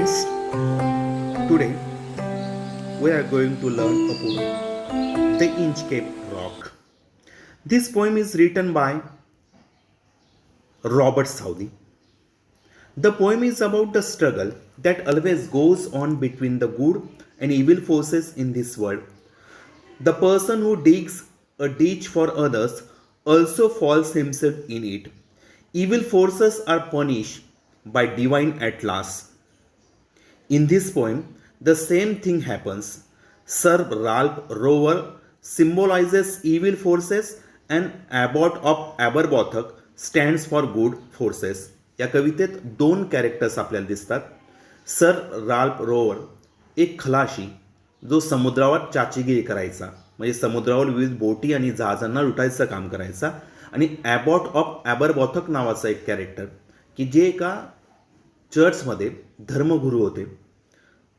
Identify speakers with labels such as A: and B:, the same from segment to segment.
A: friends, today we are going to learn a poem, The Inchcape Rock. This poem is written by Robert Southey. The poem is about the struggle that always goes on between the good and evil forces in this world. The person who digs a ditch for others also falls himself in it. Evil forces are punished by divine at last. In this poem, the same thing happens. Sir Ralph Rover symbolizes evil forces and Abbot of Aberbothok stands for good forces. या कवितेत दोन characters आपल्याला दिसतात. Sir Ralph rover एक खलाशी जो समुद्रावर चाचीगिरी करायचा, म्हणजे समुद्रावर विविध बोटी आणि जहाजांना लुटायचं काम करायचा, आणि ॲबॉट ऑफ ॲबरबॉथक नावाचा एक कॅरेक्टर की जे एका चर्चमध्ये धर्मगुरू होते.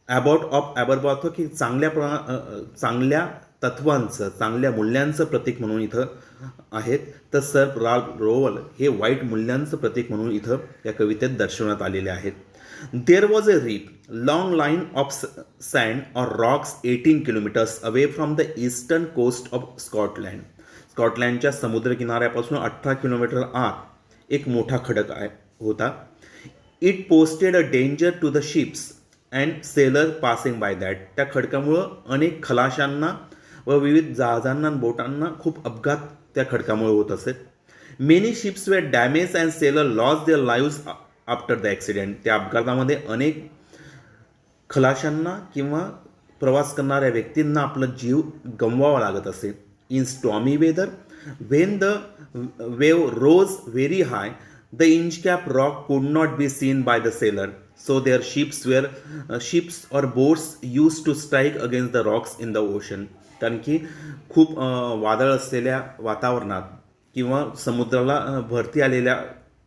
A: ॲबॉट ऑफ ॲबरबॉथक हे चांगल्या तत्वांचं, चांगल्या मूल्यांचं प्रतीक म्हणून इथं आहेत, तर सर राल्फ रोवल हे वाईट मूल्यांचं प्रतीक म्हणून इथं या कवितेत दर्शवण्यात आलेले आहेत. There was a reef long line of sand or rocks 18 kilometres away from the eastern coast of Scotland. स्कॉटलँडच्या समुद्रकिनाऱ्यापासून 18 किलोमीटर आत एक मोठा खडक होता. It posted a danger to the ships and sailor passing by that. त्या खडकामुळं अनेक खलाशांना व विविध जहाजांना बोटांना खूप अपघात त्या खडकामुळे होत असेल. Many ships were damage and sailor loss their lives after the accident. त्या अपघातामध्ये अनेक खलाशांना किंवा प्रवास करणाऱ्या व्यक्तींना आपला जीव गमवावा लागत असेल. In stormy weather when the wave rose very high the Inchcape rock could not be seen by the sailor. So their ships or boats used to strike against the rocks in the ocean. कारण की खूप वादळ असलेल्या वातावरणात किंवा समुद्राला भरती आलेल्या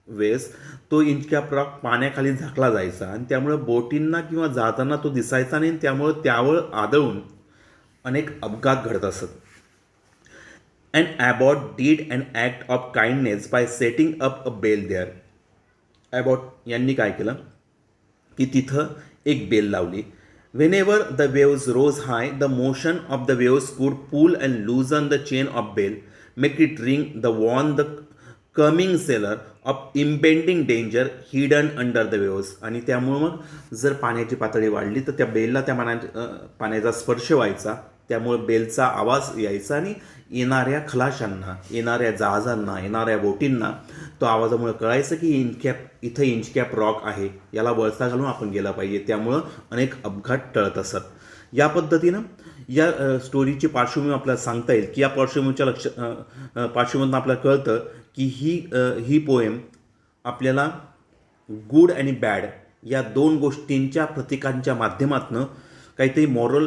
A: वेळेस तो इंचकॅप रॉक पाण्याखाली झाकला जायचा आणि त्यामुळे बोटींना किंवा जहाजांना तो दिसायचा नाही. त्यामुळे त्यावर आदळून अनेक अपघात घडत असत. And abbot did an act of kindness by setting up a bell there. Abbot यांनी काय केलं की तिथं एक बेल लावली. Whenever the waves rose high the motion of the waves could pull and loosen the chain of bell make it ring the warn the coming sailor of impending danger hidden under the waves. आणि त्यामुळं मग जर पाण्याची पातळी वाढली तर त्या बेलला त्या पाण्याचा स्पर्श व्हायचा, त्यामुळे बेलचा आवाज यायचा आणि येणाऱ्या खलाशांना, येणाऱ्या जहाजांना, येणाऱ्या बोटींना तो आवाजामुळे कळायचं की इथं इंचकॅप रॉक आहे, याला वळसा घालून आपण गेला पाहिजे. त्यामुळं अनेक अपघात टळत असत. या पद्धतीनं या स्टोरीची पार्श्वभूमी आपल्याला सांगता येईल की या पार्श्वभूमीतून आपल्याला कळतं की ही पोएम आपल्याला गुड आणि बॅड या दोन गोष्टींच्या प्रतीकांच्या माध्यमातून काहीतरी मॉरल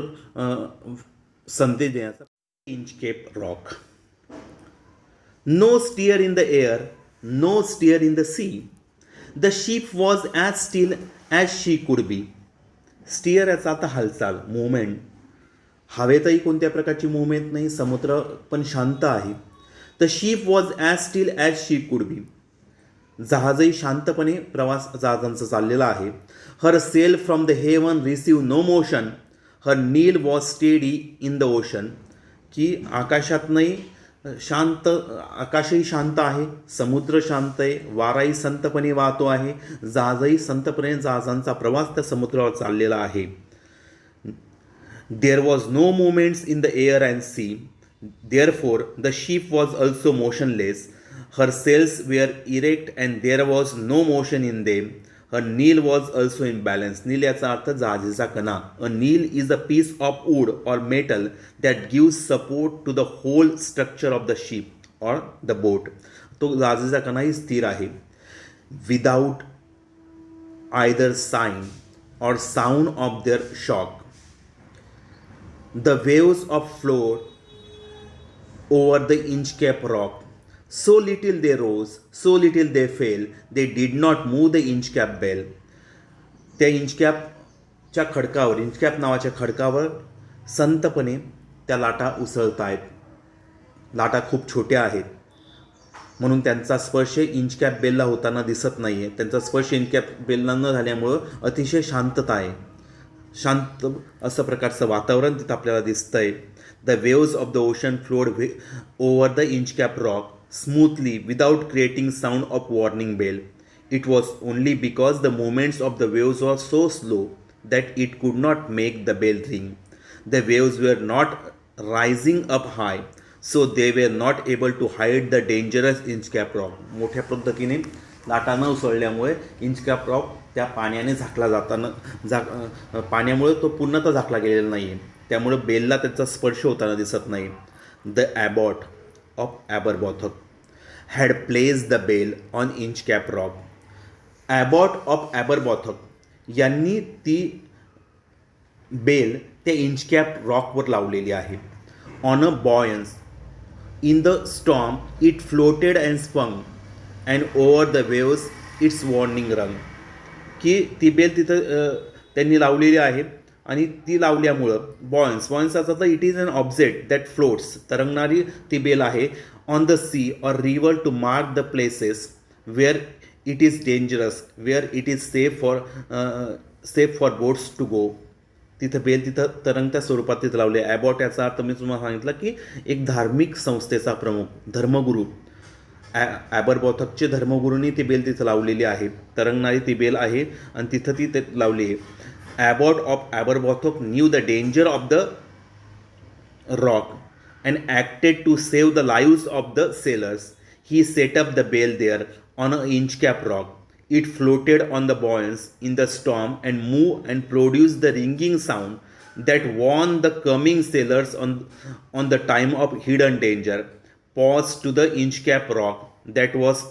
A: संदेश देण्याचा. Inchcape rock. No stir in the air, no stir in the sea. The ship was as still as she could be. Stir याचा आता हालचाल, मुवमेंट. हवेतही कोणत्या प्रकारची मुवमेंट नाही, समुद्र पण शांत आहे. The ship was as still as she could be. जहाजही शांतपणे जहाजांचा चाललेला आहे. Her sail from the heaven receive no motion. Her keel was steady in the ocean. की आकाशातनंही आकाशही शांत आहे, समुद्र शांत आहे, वाराही संतपणे वाहतो आहे, जहाजही संतपणे जहाजांचा प्रवास त्या समुद्रावर चाललेला आहे. There was no movements in the air and sea. Therefore the ship was also motionless. Her sails were erect and there was no motion in them. A keel was also in balance. Keel याचा अर्थ जहाजीचा कणा. A keel is a piece of wood or metal that gives support to the whole structure of the ship or the boat. तो जहाजीचा कणाही स्थिर आहे. Without either sign or sound of their shock the waves of flow over the Inchcape rock. So little they rose, so little they fell, they did not move the Inchcape bell. त्या इंचकॅपच्या खडकावर, इंचकॅप नावाच्या खडकावर संतपणे त्या लाटा उसळत आहेत. लाटा खूप छोट्या आहेत. म्हणून त्यांचा स्पर्श इंचकॅप बेलला होताना दिसत नाही आहे. त्यांचा स्पर्श इंचकॅप बेलला न झाल्यामुळं अतिशय शांतता आहे. शांत असं प्रकारचं वातावरण तिथं आपल्याला दिसतंय. The waves of the ocean flowed over the Inchcape rock smoothly without creating sound of warning bell. It was only because the movements of the waves were so slow that it could not make the bell ring. The waves were not rising up high, so they were not able to hide the dangerous Inchcape rock. मोठ्या पद्धतीने लाटा न उसळल्यामुळे इंचकॅप rock त्या पाण्याने झाकला जाताना पाण्यामुळे तो पूर्णतः झाकला गेलेला नाही आहे. त्यामुळं बेलला त्याचा स्पर्श होताना दिसत नाही. The abbot of Aberbrothok had place the bell on Inchcape rock. Abbot of Aberbrothok यांनी ती बेल त्या इंचकॅप रॉकवर लावलेली आहे. On a buoyance in the storm it floated and swung and over the waves its warning rang. की ती bell तिथं त्यांनी लावलेली आहे आणि ती लावल्यामुळं बॉयन्स असा तर it is an object that floats, तरंगणारी ती बेल आहे. On the sea or river to mark the places where it is dangerous, where it is safe for boats to go. तिथं बेल तिथं तरंगत्या स्वरूपात तिथं लावले. ॲबॉट याचा अर्थ मी तुम्हाला सांगितलं की एक धार्मिक संस्थेचा प्रमुख धर्मगुरू. ॲबरबॉथकचे धर्मगुरूंनी ती बेल तिथं लावलेली आहे. तरंगणारी ती बेल आहे आणि तिथं ती लावली आहे. Abbot of Aberbrothok knew the danger of the rock and acted to save the lives of the sailors. He set up the bell there on a Inchcape rock. It floated on the buoyance in the storm and moved and produced the ringing sound that warned the coming sailors on the time of hidden danger. Pause to the Inchcap rock that was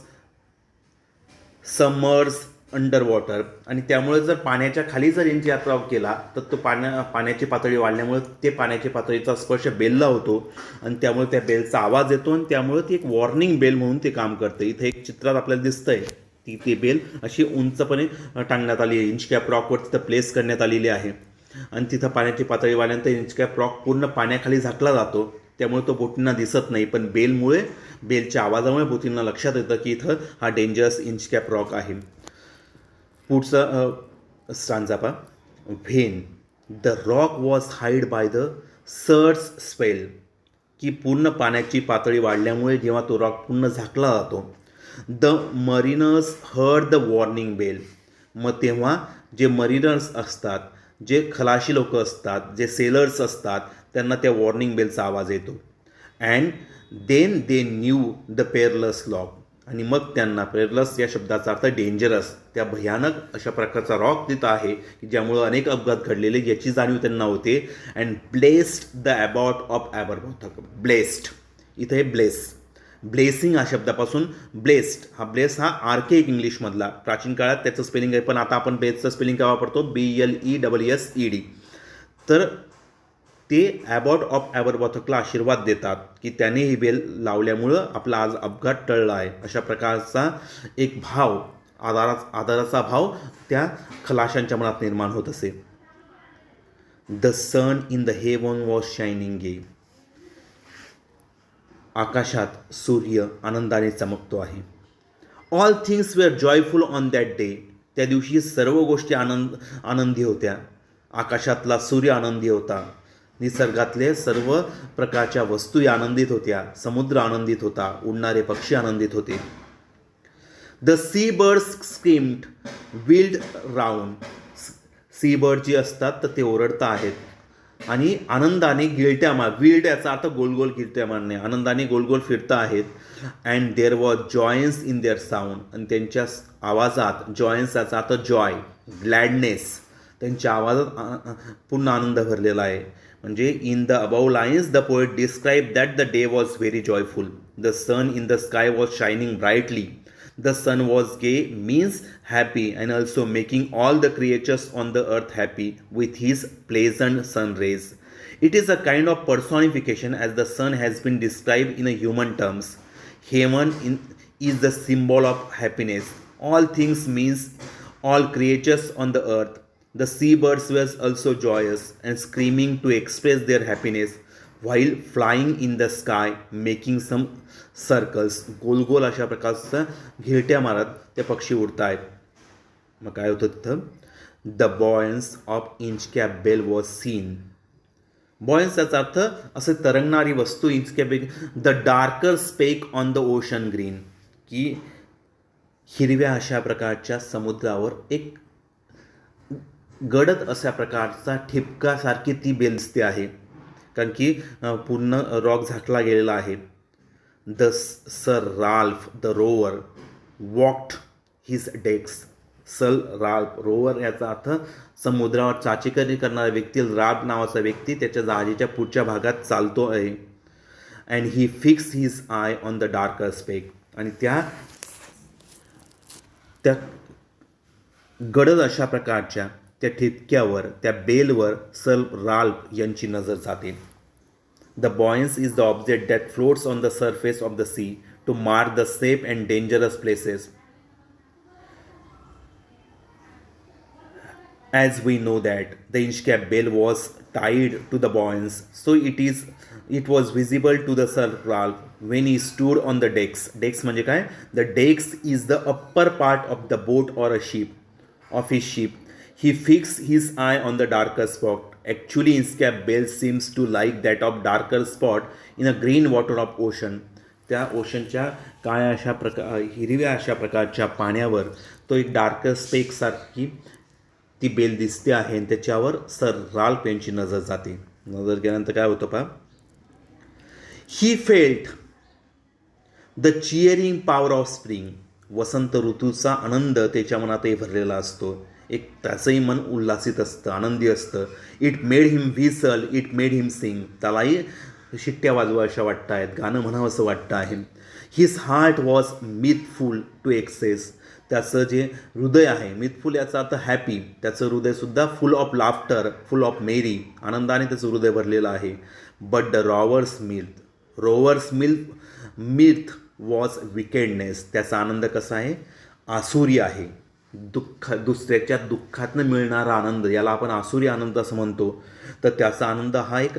A: submerged underwater. आणि त्यामुळे जर पाण्याच्या खाली जर इंचकॅप rock केला तर तो पाण्याची पातळी वाढल्यामुळे ते पाण्याची पातळीचा स्पर्श बेलला होतो आणि त्यामुळे त्या बेलचा आवाज येतो आणि त्यामुळे ती एक वॉर्निंग बेल म्हणून ते काम करते. इथे एक चित्रात आपल्याला दिसतंय ती बेल अशी उंचपणे टांगण्यात आली आहे. इंचकॅप रॉकवर तिथं प्लेस करण्यात आलेली आहे आणि तिथं पाण्याची पातळी वाढल्यानंतर इंचकॅप रॉक पूर्ण पाण्याखाली झाकला जातो. त्यामुळे तो बोटींना दिसत नाही, पण बेलच्या आवाजामुळे बोटींना लक्षात येतं की इथं हा डेंजरस इंचकॅप रॉक आहे. पुढचा स्टांजा पहा. When the rock was hide by the सर्स स्पेल. की पूर्ण पाण्याची पातळी वाढल्यामुळे जेव्हा तो रॉक पूर्ण झाकला जातो. The mariners heard the warning bell. मग तेव्हा जे मरीनर्स असतात, जे खलाशी लोक असतात, जे सेलर्स असतात, त्यांना त्या वॉर्निंग बेलचा आवाज येतो. And then they knew the perilous rock. आणि मग त्यांना पेरलस या शब्दाचा अर्थ डेंजरस, त्या भयानक अशा प्रकारचा रॉक तिथं आहे की ज्यामुळं अनेक अपघात घडलेले याची जाणीव त्यांना होते. And blessed the abbot of Aberbrothok. Blessed इथं हे ब्लेसिंग हा शब्दापासून ब्लेस्ड हा आर्केक इंग्लिशमधला, प्राचीन काळात त्याचं स्पेलिंग आहे, पण आता आपण बेसचं स्पेलिंग काय वापरतो, BLESSED. तर ते ॲबॉट ऑफ ॲबरबॉथकला आशीर्वाद देतात की त्याने ही बेल लावल्यामुळं आपला आज अपघात टळला आहे. अशा प्रकारचा एक भाव, आदराचा भाव त्या खलाशांच्या मनात निर्माण होत असे. The sun in the heaven was shining gay. आकाशात सूर्य आनंदाने चमकतो आहे. All things were joyful on that day. त्या दिवशी सर्व गोष्टी आनंदी होत्या. आकाशातला सूर्य आनंदी होता. निसर्गातले सर्व प्रकारच्या वस्तू आनंदित होत्या. समुद्र आनंदित होता. उडणारे पक्षी आनंदित होते. The sea birds screamed wild round. Sea bird जी असतात तर ते ओरडता आहेत आणि आनंदाने विल्ड याचा अर्थ गोलगोल गिरट्या मारणे, आनंदाने गोलगोल फिरता आहेत. And there was joyance in their sound. आणि त्यांच्या आवाजात जॉयन्स याचा अर्थ जॉय, ग्लॅडनेस, त्यांच्या आवाजात पूर्ण आनंद भरलेला आहे. म्हणजे in the above lines the poet describe that the day was very joyful. The sun in the sky was shining brightly. The sun was gay means happy and also making all the creatures on the earth happy with his pleasant sun rays. It is a kind of personification as the sun has been described in a human terms. Heaven is the symbol of happiness. All things means all creatures on the earth. The seabirds were also joyous and screaming to express their happiness. While flying in the sky making some circles. गोल गोल अशा प्रकारचा घिरट्या मारत ते पक्षी उडत आहेत. मग काय होतं तिथं, the buoyance of Inchcape bell was seen. Buoyance याचा अर्थ असे तरंगणारी वस्तू. Inchcape bell the darker speck on the ocean green, की हिरव्या अशा प्रकारच्या समुद्रावर एक गडद अशा प्रकारचा ठिपकासारखी ती बेल दिसते आहे, कारण की पूर्ण रॉक झाकला गेलेला आहे. The sir Ralph the rover walked his decks. Sir Ralph rover याचा अर्थ समुद्रावर चाचेकरी करणारा व्यक्ती. राल्फ नावाचा व्यक्ती त्याच्या जहाजीच्या पुढच्या भागात चालतो आहे. And he fix his eye on the darker speck. आणि त्या गडद अशा प्रकारच्या त्या ठिपक्यावर, त्या बेलवर सर राल्फ यांची नजर जाते. The buoyance is the object that floats on the surface of the sea to mark the safe and dangerous places. As we know that the Inchcape bell was tied to the buoyance, so it was visible to the Sir Ralph when he stood on the decks. Decks म्हणजे काय? The decks is the upper part of the boat or a ship, of his ship. He fixed his eye on the darker spot. Actually, Inchcape bell seems to like that of darker spot in a green water of ocean. त्या ओशनच्या काळ्या अशा हिरव्या अशा प्रकारच्या पाण्यावर तो एक darker स्पेकसारखी ती बेल दिसते आहे आणि त्याच्यावर सर राल्फ यांची नजर जाते. नजर गेल्यानंतर काय होतं पहा, he felt the cheering power of spring. वसंत ऋतूचा आनंद त्याच्या मनातही भरलेला असतो. एक त्याचंही मन उल्हासित असतं, आनंदी असतं. It made him whistle, it made हिम सिंग. त्यालाही शिट्ट्या वाजवा अशा वाटत आहेत, गाणं म्हणावं असं वाटतं आहे. His heart was mirthful to excess. त्याचं जे हृदय आहे, मिथफुल याचा अर्थ हॅपी, त्याचं हृदयसुद्धा full of laughter, full of merry, आनंदाने त्याचं हृदय भरलेलं आहे. But the rover's mirth was wickedness. त्याचा आनंद कसा आहे, आसुरी आहे. दुसऱ्याच्या दुःखातनं मिळणारा आनंद, याला आपण आसुरी आनंद असं म्हणतो. तर त्याचा आनंद हा एक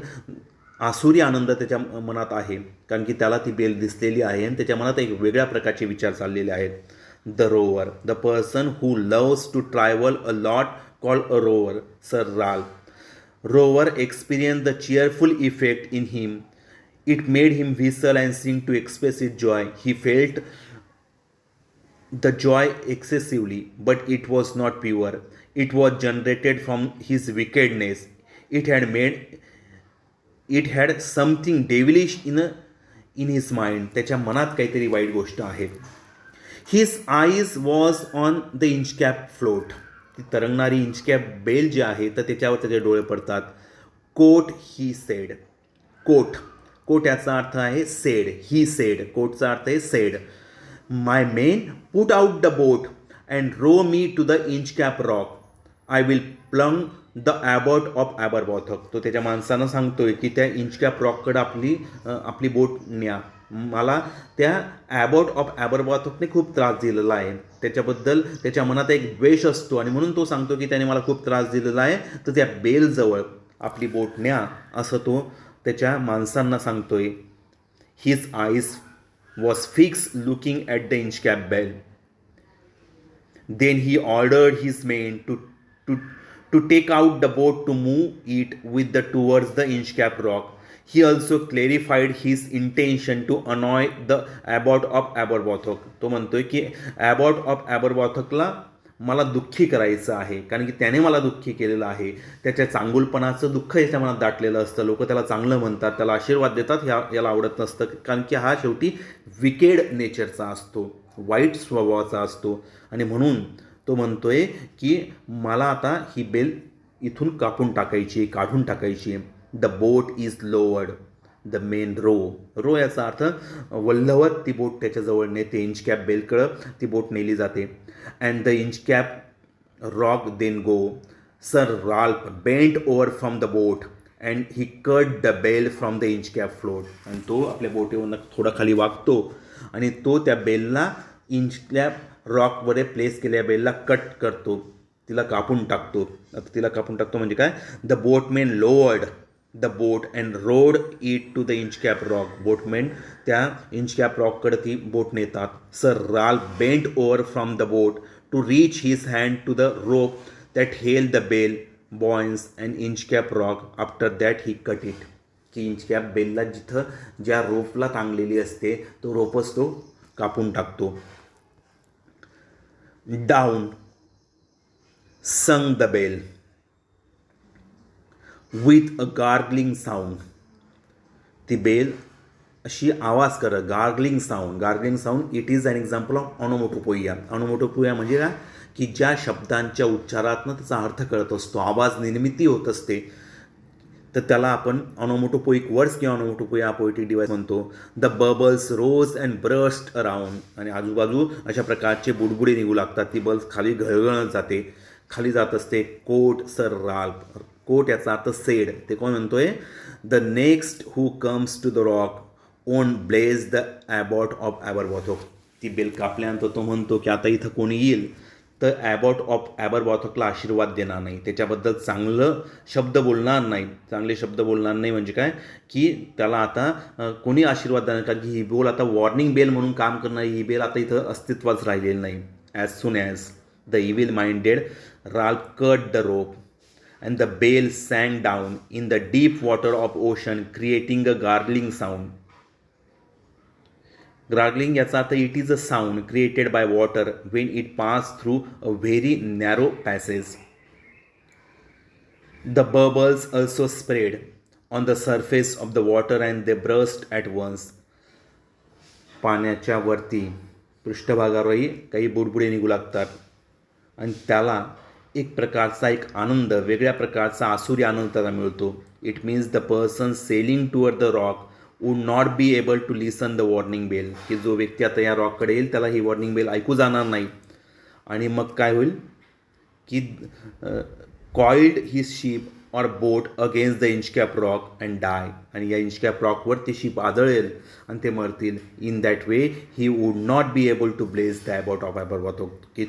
A: आसुरी आनंद त्याच्या मनात आहे, कारण की त्याला ती बेल दिसलेली आहे आणि त्याच्या मनात एक वेगळ्या प्रकारचे विचार चाललेले आहेत. The rover, the person who loves to travel a lot, called a rover, Sir Ralph. Rover experienced the cheerful effect in him. It made him whistle and sing to express his joy. He felt the joy excessively, but it was not pure. It was generated from his wickedness. It had something devilish in his mind. त्याच्या मनात काहीतरी वाईट गोष्ट आहे. His eyes was on the Inchcape float. ती तरंगणारी इंचकॅप bell जी आहे तर त्याच्यावर त्याचे डोळे पडतात. Coat he said. कोट याचा अर्थ आहे सेड. ही सेड, कोटचा अर्थ आहे said. My men put out the boat and row me to the Inchcape rock. I will plunge the abbot of Aberbrothok. तो त्याच्या माणसानं सांगतोय की त्या इंचकॅप रॉककडं आपली बोट न्या. मला त्या ॲबॉट ऑफ ॲबरबॉथकने खूप त्रास दिलेला आहे. त्याच्याबद्दल त्याच्या मनात एक द्वेष असतो आणि म्हणून तो सांगतो की त्याने मला खूप त्रास दिलेला आहे, तर त्या बेलजवळ आपली बोट न्या, असं तो त्याच्या माणसांना सांगतोय. His eyes was fix looking at the Inchcape bell. Then he ordered his men to take out the boat to move it towards the Inchcape Rock. He also clarified his intention to annoy the Abbot of Aberbothok. तो म्हणतोय की Abbot of Aberbothokला मला दुःखी करायचं आहे, कारण की त्याने मला दुःखी केलेलं आहे. त्याच्या चांगुलपणाचं दुःख याच्या मनात दाटलेलं असतं. लोक त्याला चांगलं म्हणतात, त्याला आशीर्वाद देतात, याला आवडत नसतं, कारण की हा शेवटी विकेड नेचरचा असतो, वाईट स्वभावाचा असतो. आणि म्हणून तो म्हणतोय की मला आता ही बेल इथून काढून टाकायची. The boat is lowered, the men row याचा अर्थ वल्हवत ती बोट त्याच्याजवळ नेते. इंचकॅप बेलकडं ती बोट नेली जाते. And the Inchcape rock then go. Sir Ralph bent over from the boat and he cut the bell from the Inchcape float. आणि तो आपल्या बोटीवरून थोडा खाली वागतो आणि तो त्या बेलला इंचकॅप रॉकवर प्लेस केलेल्या बेलला कट करतो, तिला कापून टाकतो. आता तिला कापून टाकतो म्हणजे काय, the boatman lowered the boat and rode it to the Inchcape rock. Boatmen त्या इंचकॅप रॉककडे ती बोट नेतात. Sir Ralph bent over from the boat to reach his hand to the rope that held the bell buoyance and Inchcape rock. After that he cut it. की Inchcape बेलला जिथं ज्या रोपला टांगलेली असते तो रोपच तो कापून टाकतो. Down sung the bell with a gargling sound. ती बेल अशी आवाज करत. Gargling sound it is an example of onomatopoeia. Onomatopoeia म्हणजे काय की ज्या शब्दांच्या उच्चारातनं त्याचा अर्थ कळत असतो, आवाज निर्मिती होत असते, तर त्याला आपण ऑनोमोटोपोइक वर्ड्स किंवा ऑनोमोटोपोइया पोएटिक डिवाइस म्हणतो. The bubbles rose and burst around. आणि आजूबाजू अशा प्रकारचे बुडबुडे निघू लागतात. ती बल्ब खाली घळघळत जाते, खाली जात असते. Quoth sir Ralph. कोट याचा अर्थ सेड. ते कोण म्हणतोय? The next who comes to the rock won't bless the abbot of Aberbrothok. ती बेल कापल्यानंतर तो म्हणतो की आता इथं कोणी येईल तर ॲबॉट ऑफ ॲबरबॉथोकला आशीर्वाद देणार नाही, त्याच्याबद्दल चांगलं शब्द बोलणार नाही. चांगले शब्द बोलणार नाही म्हणजे काय की त्याला आता कोणी आशीर्वाद देणार, कारण की ही बेल आता वॉर्निंग बेल म्हणून काम करणारी ही बेल आता इथं अस्तित्वाच राहिलेली नाही. As soon as the evil minded Ralph cut the rope and the bell sank down in the deep water of ocean, creating a gargling sound. Gargling याचा earth it is a sound created by water when it passed through a very narrow passage. The bubbles also spread on the surface of the water and they burst at once. पाण्याच्या वरती पृष्ठभागावरही काही बुडबुडे निघू लागतात आणि त्याला एक प्रकारचा एक आनंद, वेगळ्या प्रकारचा आसुरी आनंद त्याला मिळतो. It means the person sailing toward the rock would not be able to listen the warning bell. की जो व्यक्ती आता या रॉककडे येईल त्याला ही वॉर्निंग बेल ऐकू जाणार नाही. आणि मग काय होईल की coiled his ship or boat against the Inchcape rock and die. आणि या इंचकॅप रॉकवर ती शिप आदळेल आणि ते मरतील. In that way he would not be able to bless the abbot of Aberbrothok. की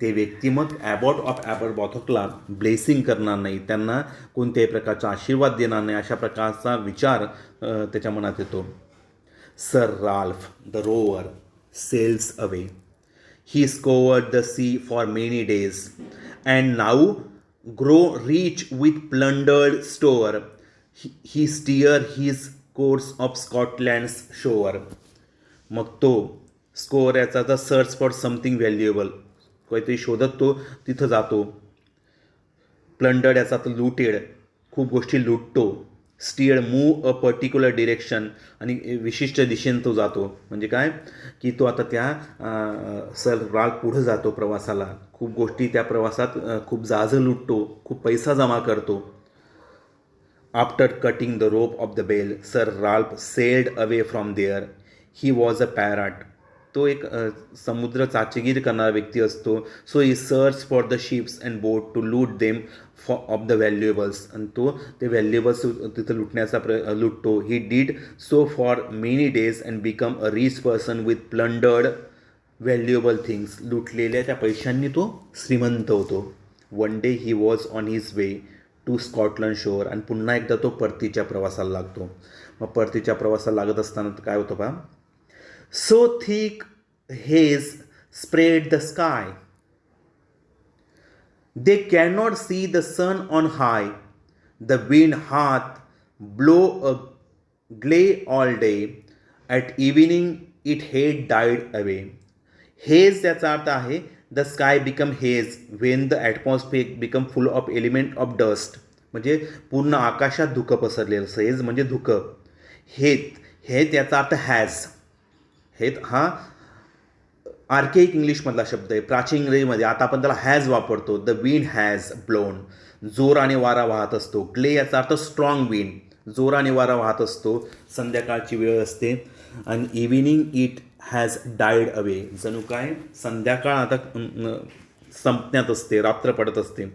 A: ते व्यक्ती मग ॲबॉट ऑफ ॲबरबॉथोकला ब्लेसिंग करणार नाही, त्यांना कोणत्याही प्रकारचा आशीर्वाद देणार नाही, अशा प्रकारचा विचार त्याच्या मनात येतो. Sir Ralph the rover sails away. He scoured the sea for many days and now grow rich with plundered store. He steer his course of Scotland's shore. मग तो स्कोअर याचा तर सर्च फॉर समथिंग व्हॅल्युएबल, काहीतरी शोधत तो तिथं जातो. Plundered याचा तर लुटेड, खूप गोष्टी लुटतो. स्टिअर्ड मूव अ पर्टिक्युलर डिरेक्शन, आणि विशिष्ट दिशेने तो जातो. म्हणजे काय की तो आता त्या सर राल्फ पुढं जातो प्रवासाला. खूप गोष्टी त्या प्रवासात खूप जाजं लुटतो, खूप पैसा जमा करतो. After cutting the rope of the bell sir Ralph sailed away from there. He was a pirate. तो एक समुद्र चाचेगीर करणारा व्यक्ती असतो. So he search for the ships and boat to loot them of the valuables. आणि तो ते व्हॅल्युएबल्स तिथं लुटण्याचा लुटतो. He did so for many days and become a rich person with plundered valuable things. लुटलेल्या त्या पैशांनी तो श्रीमंत होतो. One day he was on his way to Scotland shore. आणि पुन्हा एकदा तो परतीच्या प्रवासाला लागतो. मग परतीच्या प्रवासाला लागत असताना काय होतं पहा. So thick haze spread the sky. They cannot see the sun on high. The wind hath blow a glare all day. At evening it had died away. Haze याचा अर्थ आहे the sky become haze when the atmosphere become full of element of dust. म्हणजे पूर्ण आकाशात धुकं पसरलेलं असं. Hedge म्हणजे धुकं. हेत याचा अर्थ हॅज. हेत हा आर्केइक इंग्लिशमधला शब्द आहे. प्राचीन इंग्रजीमध्ये आता आपण त्याला हॅज वापरतो. The wind has blown. जोराने वारा वाहत असतो. ग्ले याचा अर्थ स्ट्रॉंग विंड. जोराने वारा वाहत असतो. संध्याकाळची वेळ असते. आणि evening it has died away. जणू काय संध्याकाळ आता संपण्यात असते, रात्र पडत असते.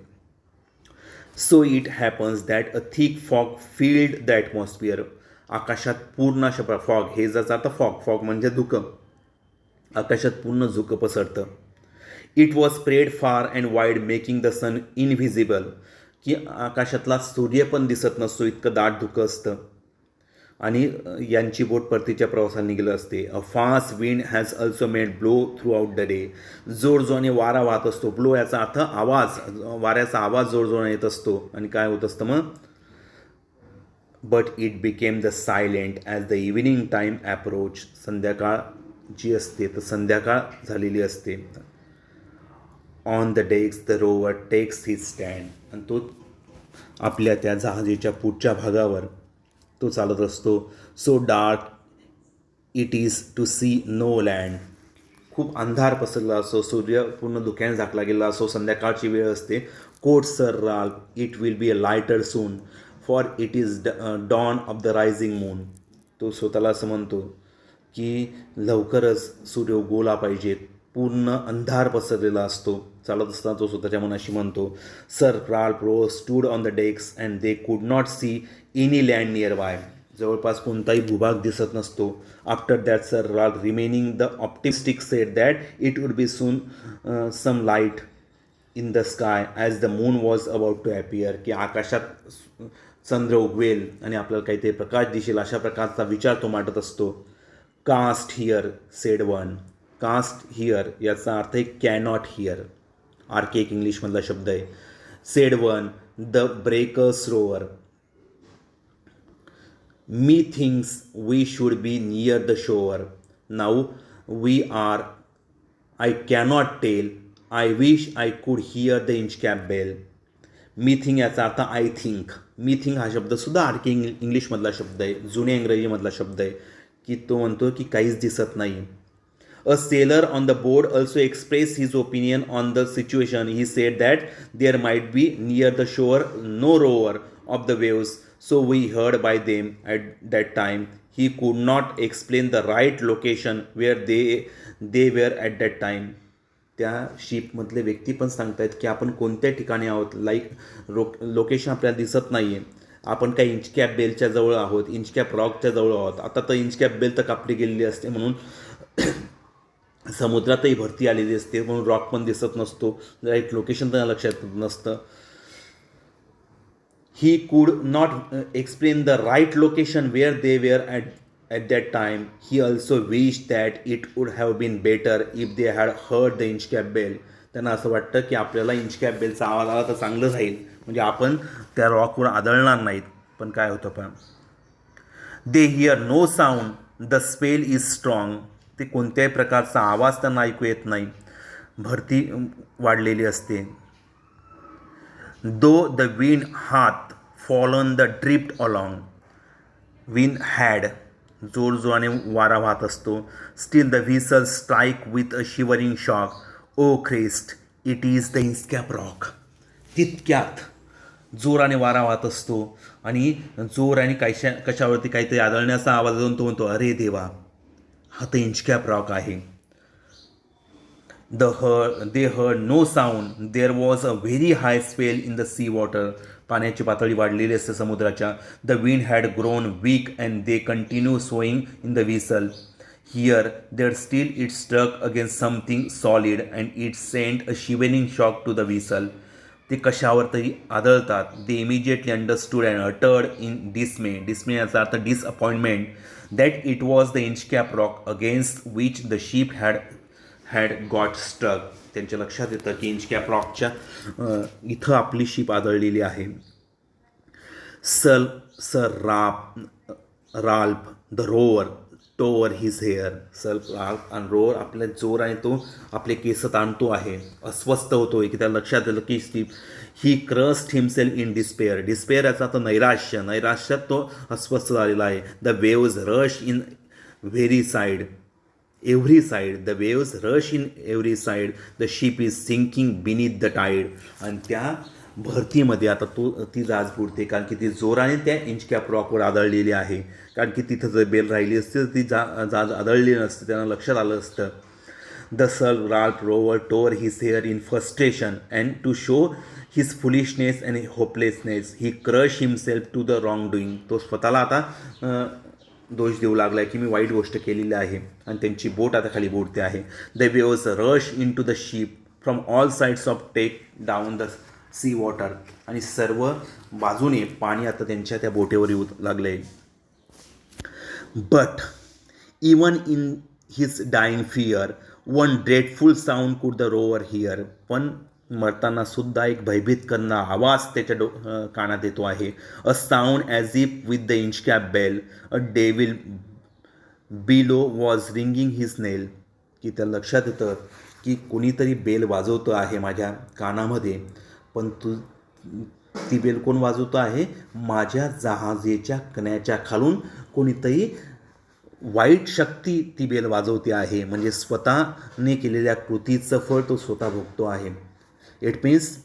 A: So it happens that a thick fog filled the atmosphere. आकाशात पूर्ण अशा फॉग, हे जर आता फॉग म्हणजे धुकं, आकाशात पूर्ण धुकं पसरतं. It was spread far and wide making the sun invisible. की आकाशातला सूर्य पण दिसत नसतो, इतकं दाट धुकं असतं. आणि यांची बोट परतीच्या प्रवासाला निघालं असते. A fast wind has also made blow throughout the day. जोरजोराने वारा वाहत असतो. ब्लो याचा अर्थ आवाज, वाऱ्याचा आवाज जोरजोराने येत असतो. आणि काय होत असतं मग? But it became the silent as the evening time approach. संध्याकाळ जी असते तर संध्याकाळ झालेली असते. On the decks the rover takes his stand. आणि तो आपल्या त्या जहाजीच्या पुढच्या भागावर तो चालत असतो. So dark it is to see no land. खूप अंधार पसरला असो, सूर्य पूर्ण धुक्याने झाकला गेला असो, संध्याकाळची वेळ असते. Quoth sir Ralph it will be a lighter soon for it is dawn of the rising moon. तो स्वतःला असं म्हणतो की लवकरच सूर्य उगवला पाहिजे. पूर्ण अंधार पसरलेला असतो. चालत असताना तो स्वतःच्या मनाशी म्हणतो. Sir Ralph row stood on the decks and they could not see any land nearby. जवळपास कोणताही भूभाग दिसत नसतो. After that sir Ralph remaining the optimistic said that it would be soon some light in the sky as the moon was about to appear. की आकाशात चंद्र उगवेल आणि आपल्याला काहीतरी प्रकाश दिसेल अशा प्रकारचा विचार तो मांडत असतो. Canst hear said one. Canst hear याचा अर्थ आहे कॅनॉट हिअर. आर्केक इंग्लिशमधला शब्द आहे. Said one the breakers rover. Methinks we should be near the shore. Now we are. I cannot tell. I wish I could hear the Inchcape bell. Me think याचा अर्थ I think. Me think हा शब्दसुद्धा आर्के इंग्लिशमधला शब्द आहे, जुन्या इंग्रजीमधला शब्द आहे. की तो म्हणतो की काहीच दिसत नाही. A sailor on the board also expressed his opinion on the situation. He said that there might be near the shore no rower of the waves, so we heard by them at that time. He could not explain the right location where they were at that time. त्या शिपमधले व्यक्ती पण सांगतायत की आपण कोणत्या ठिकाणी आहोत. Location आपल्याला दिसत नाही आहे. आपण काही इंच कॅप बेलच्या जवळ आहोत, इंच कॅप रॉकच्या जवळ आहोत. आता तर इंच कॅप बेल तर कापली गेलेली असते म्हणून समुद्रातही भरती आलेली असते म्हणून रॉक पण दिसत नसतो. राईट लोकेशन त्यांना लक्षात नसतं. He could not explain the right location where they were at that time. He also wish that it would have been better if they had heard the Inchcape bell. त्यांना असं वाटतं की आपल्याला inch cap बेलचा आवाज आला तर चांगलं राहील, म्हणजे आपण त्या रॉकवर आदळणार नाहीत. पण काय होतं पण they hear no sound. The spell is strong. ते कोणत्याही प्रकारचा आवाज त्यांना ऐकू येत नाही. भरती वाढलेली असते. Though the wind hath fallen the drift along. Wind had जोरजोराने वारा वाहत असतो. Still the vessel strike with a shivering shock. O Christ it is the Inchcape rock. तितक्यात जोराने वारा वाहत असतो आणि जोराने कशावरती काहीतरी आदळण्याचा आवाज येऊन तो म्हणतो अरे देवा, हा तर इंचकॅप रॉक आहे. They heard no sound. There was a very high spell in the sea water. पाण्याची पातळी वाढलेली असते समुद्राच्या. The wind had grown weak and they continue sowing in the vessel. Here there still it struck against something solid and it sent a shivering shock to the vessel. ते कशावर तरी आदळतात. They immediately understood and uttered in dismay. Dismay याचा अर्थ disappointment. That it was the Inchcape rock against which the ship had got struck. त्यांच्या लक्षात येतं की इंचकॅप रॉकच्या इथं आपली शिप आदळलेली आहे. Sir Ralph the rover tower his hair. Sir Ralph आणि रोवर आपल्या जोर आणि तो आपले केस ताणतो आहे, अस्वस्थ होतो आहे. की त्याला लक्षात येतं की steep he cursed himself in despair. Despair याचा तो नैराश्य. नैराश्यात तो अस्वस्थ झालेला आहे. The waves rush in very side. Every side. The waves rush in every side. The ship is sinking beneath the tide. आणि त्या भरतीमध्ये आता ती जाज बुडते कारण की ती जोराने त्या इंचकॅप रॉकवर आदळलेली आहे. कारण की तिथं जर बेल राहिली असती तर ती जाज आदळली नसते. त्यांना लक्षात आलं असतं. The sir Ralph rover tore his hair in frustration and to show his foolishness and hopelessness he crush himself to the wrong doing. तो स्वतःला आता दोष देऊ लागला आहे की मी वाईट गोष्ट केलेली आहे आणि त्यांची बोट आता खाली बुडते आहे. The waves rush in to the ship from all sides of take down the sea water, आणि सर्व बाजूने पाणी आता त्यांच्या त्या बोटेवर येऊ लागलं आहे. But even in his dying fear one dreadful sound could the rover hear. पण मरताना सुद्धा एक भयभीत करणारा आवाज त्याच्या कानात येतो आहे. A sound as if with the Inchcape bell a devil below was ringing his knell. की त्याला लक्षात येतं की कोणीतरी बेल वाजवतं आहे माझ्या कानामध्ये. पण ती बेल कोण वाजवतं आहे? माझ्या जहाजेच्या कण्याच्या खालून कोणीतरी वाईट शक्ती ती बेल वाजवते आहे. म्हणजे स्वतःने केलेल्या कृतीचं फळ तो स्वतः भोगतो आहे. It means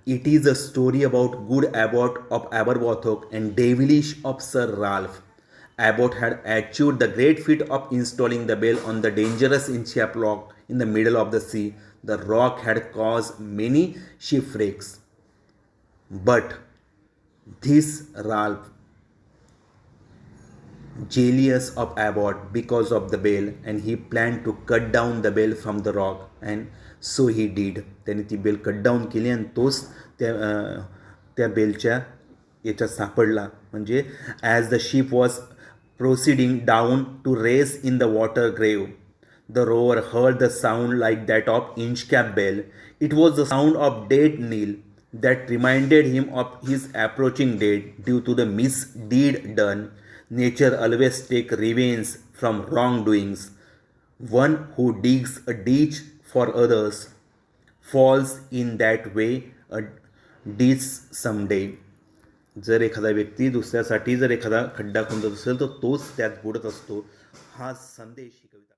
A: it is a story about good abbot of Aberbrothok and devilish of sir Ralph. Abbott had achieved the great feat of installing the bell on the dangerous Inchcape Rock in the middle of the sea. The rock had caused many shipwrecks. But this Ralph, jealous of Abbott because of the bell, and he planned to cut down the bell from the rock, and so he did. त्याने ती bell cut down केली आणि तोच त्या बेलच्या याच्यात सापडला. म्हणजे as the ship was proceeding down to race in the water grave, the rover heard the sound like that of Inchcape bell. It was the sound of dead Neil that reminded him of his approaching death due to the misdeed done. Nature always takes revenge from wrongdoings. One who digs a ditch for others falls in that way a ditch someday. जर एखादा व्यक्ती दुसऱ्यासाठी जर एखादा खड्डा खणत असेल तर तोच त्यात बुडत असतो. हा संदेश ही कविता